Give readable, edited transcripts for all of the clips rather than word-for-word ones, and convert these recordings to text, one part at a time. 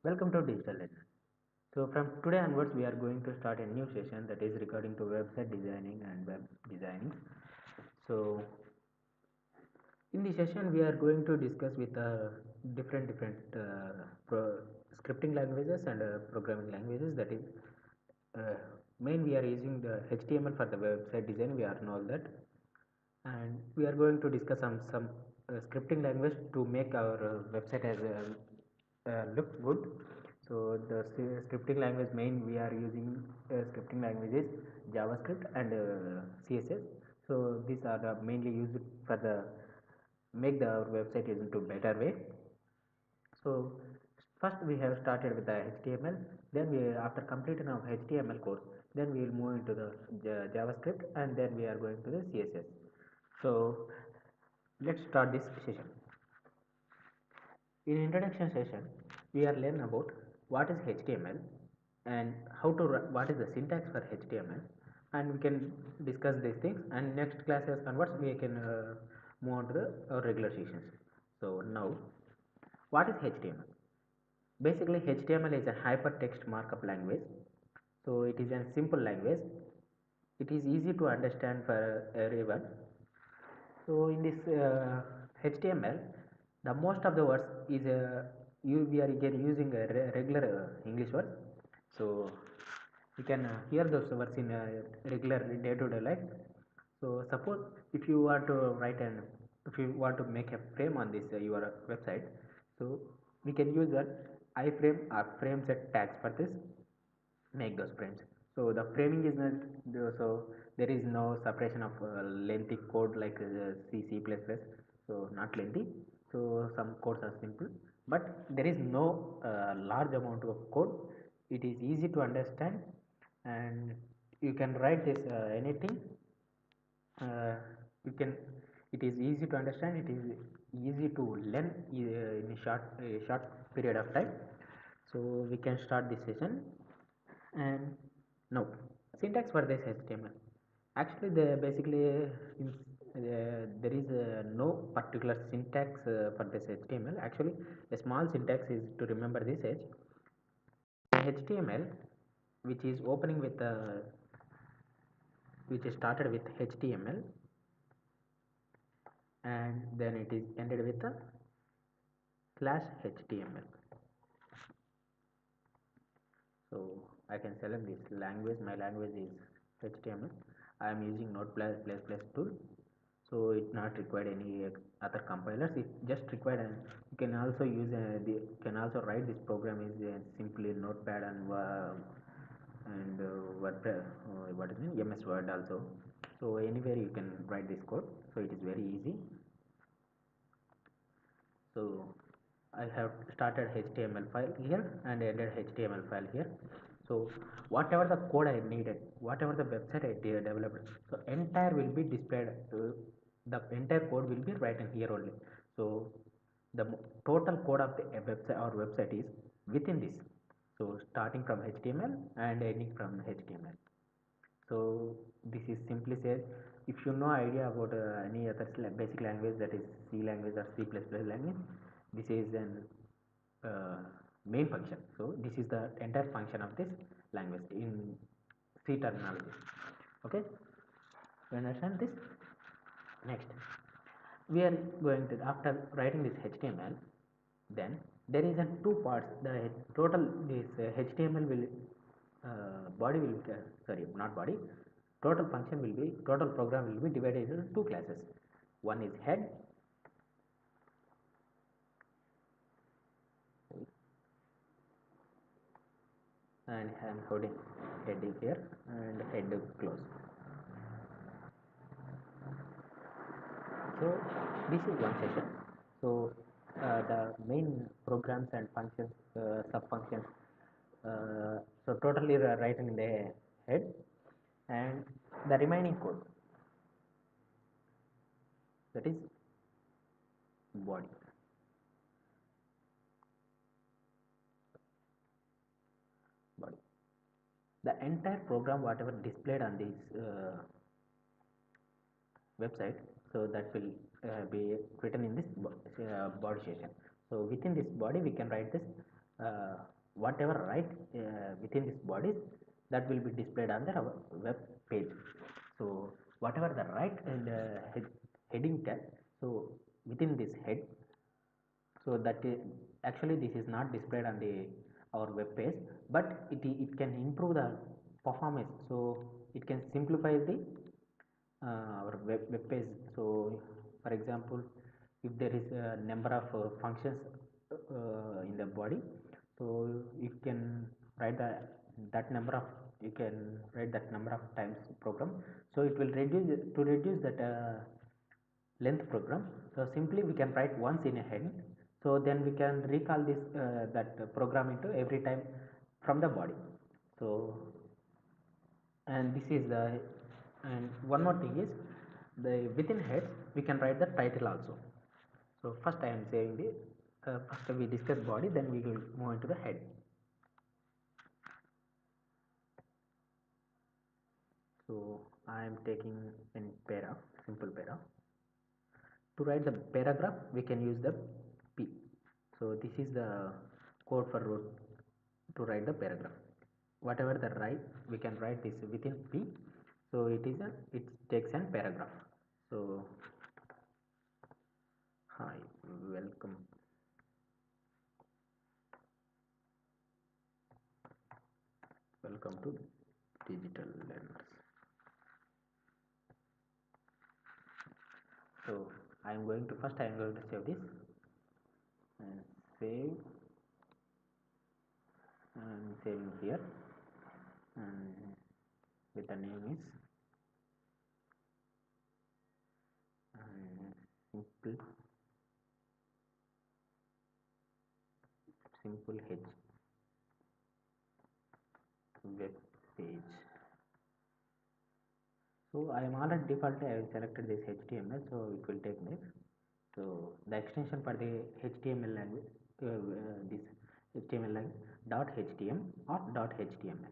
Welcome to Digital Learner. So from today onwards, we are going to start a new session that is regarding to website designing and web designing. So in this session, we are going to discuss with different scripting languages and programming languages. That is, uh, main we are using the HTML for the website design. We are know that, and we are going to discuss some scripting language to make our website as look good. So the scripting language main we are using scripting languages javascript and css. So these are the mainly used for the make the our website into better way. So first we have started with the html, then we after completing of html course, then we will move into the javascript, and then we are going to the css. So let's start this session. In introduction session, we are learn about what is html and how to what is the syntax for html, and we can discuss these things, and next classes onwards we can move on to the regular sessions. So now, what is html? Basically, HTML is a hypertext markup language. So it is a simple language. It is easy to understand for everyone. So in this HTML, the most of the words is we are again using a regular English words. So you can hear those words in regular day-to-day life. So suppose if you want to write an if you want to make a frame on this your website, so we can use that iframe or frame set tags for this make those frames. So the framing is not so there is no separation of lengthy code like c++, so not lengthy. So some codes are simple, but there is no large amount of code. It is easy to understand, and you can write this anything. You can It is easy to understand, it is easy to learn in a short period of time. So we can start this session. And now, syntax for this html, actually there is no particular syntax for this html. Actually, a small syntax is to remember this age html, which is opening with which is started with html, and then it is ended with a slash html. So I can select this language. My language is html. I am using notepad++ tool. So it not required any other compilers. It just required, and you can also use can also write this program is simply notepad and wordpress, what is it, ms word also. So anywhere you can write this code, so it is very easy. So I have started html file here and ended html file here. So whatever the code I needed, whatever the website I developed, so entire will be displayed, the entire code will be written here only. So the total code of the website or website is within this. So starting from html and ending from html. So this is simply said, if you know idea about any other basic language, that is C language or C++ language, this is an main function. So this is the entire function of this language in C terminology. Okay, you understand this? Next, we are going to, after writing this html, then there is a two parts. The total this html will body will sorry, not body, total function will be, total program will be divided into two classes. One is head, and I am holding head here and head close. So this is one session. So the main programs and functions, sub functions, so totally written in the head, and the remaining code, that is body. Body, the entire program whatever displayed on this website, so that will be written in this body session. So within this body we can write this uh, whatever write within this bodies, that will be displayed on the our web page. So whatever the write and heading tag, so within this head, so that is, actually this is not displayed on the our web page, but it can improve the performance, so it can simplify the our web page. So for example, if there is a number of functions in the body, so you can write that number of, you can write that number of times program, so it will reduce that length program. So simply we can write once in a head, so then we can recall this that program into every time from the body. So and this is the, and one more thing is, the within heads we can write the title also. So first I am saying the first we discuss body, then we will move into the head. So I am taking in para, simple para. To write the paragraph we can use the P. So this is the code for to write the paragraph. Whatever the write, we can write this within P. So it takes an paragraph. So hi, welcome, welcome to digital learners. So I am going to, first I am going to save this and save, and saving here, and with the name is simple H web page. So I am already defaultly I have selected this HTML, so it will take next. So the extension for the HTML language, this HTML language .htm or .html,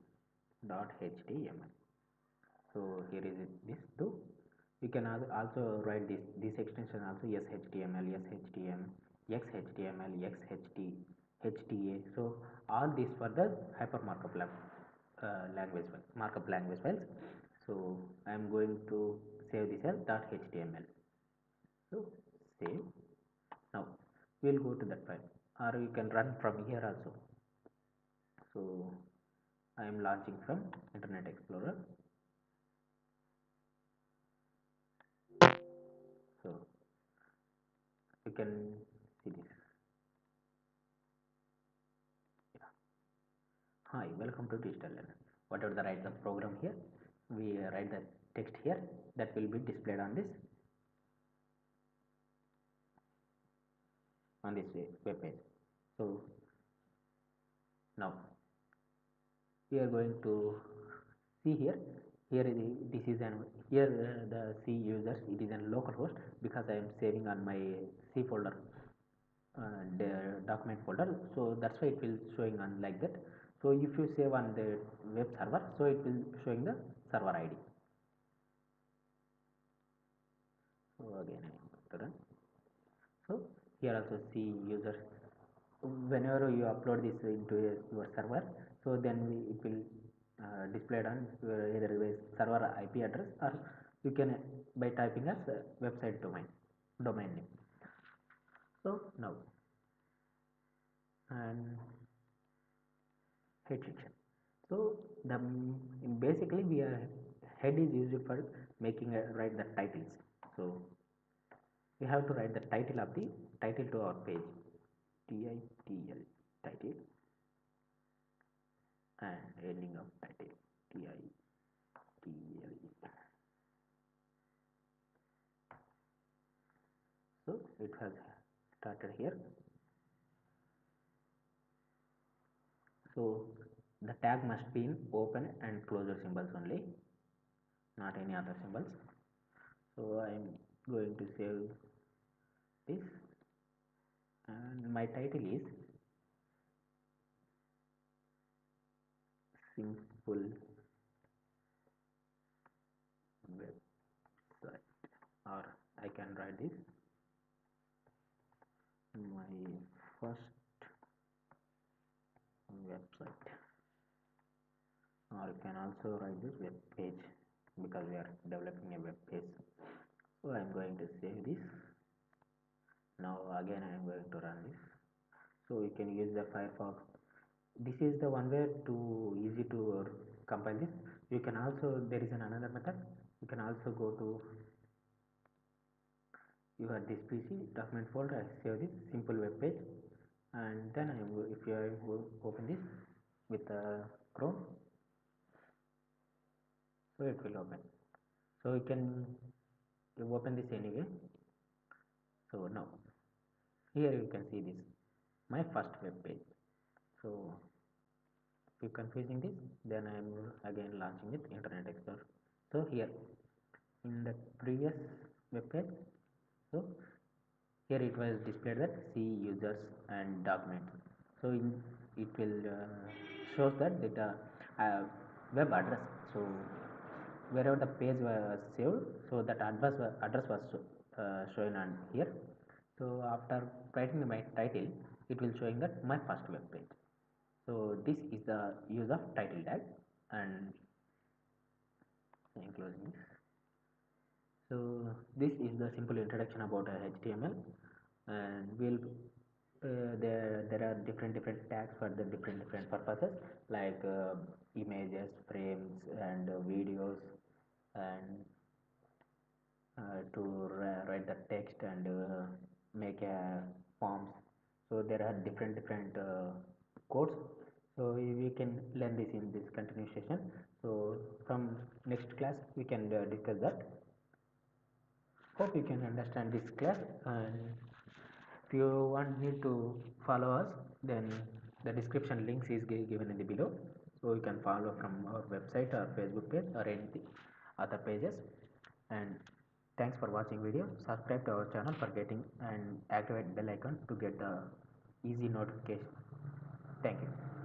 .html. So here is this too. You can also write this extension also, shtml, shtm, xhtml, xht, hta. So all these for the hyper markup language markup language files. So I am going to save this as .html. So save. Now we will go to that file, or you can run from here also. So I am launching from Internet Explorer. So you can see this. Yeah. Hi, welcome to digital learner. Whatever the write the program here, we write the text here, that will be displayed on this web page. So now we are going to see here. Here is this is an, here the C users, it is a local host, because I am saving on my C folder, the document folder, so that's why it will showing on like that. So if you save on the web server, so it will showing the server ID. So again I am to run. So here also see user, whenever you upload this into your server, so then it will displayed on either server IP address, or you can by typing as website domain name. So now, and head section. So the basically we are, head is used for making write the titles. So we have to write the title of the title to our page, title, title, and ending of title, title. So it has started here. So the tag must be in open and closure symbols only, not any other symbols. So I am going to save this, and my title is simple website, or I can write this, my first website, or you can also write this web page because we are developing a web page. So I am going to save this. Now again I am going to run this. So you can use the Firefox. This is the one way to easy to compile this. You can also, there is another method. You can also go to your this PC document folder. I save this simple web page, and then if you open this with Chrome, so it will open. So you can open this anyway. So now here you can see this my first web page. So if you confusing this, then I am again launching with Internet Explorer. So here in the previous web page, so here it was displayed that see users and documents. So it will shows that data web address. So wherever the page was saved, so that address was shown on here. So after writing my title, it will showing that my first web page. So this is the use of title tag, and closing this. So this is the simple introduction about HTML, and there are different tags for the different purposes, like images, frames, and videos, and to write the text and make forms. So there are different codes. So we can learn this in this continuous session. So from next class we can discuss that. Hope you can understand this class, and if you want me to follow us, then the description links is given in the below, so you can follow from our website or Facebook page or any other pages. And thanks for watching video. Subscribe to our channel for getting and activate bell icon to get the easy notification. Thank you.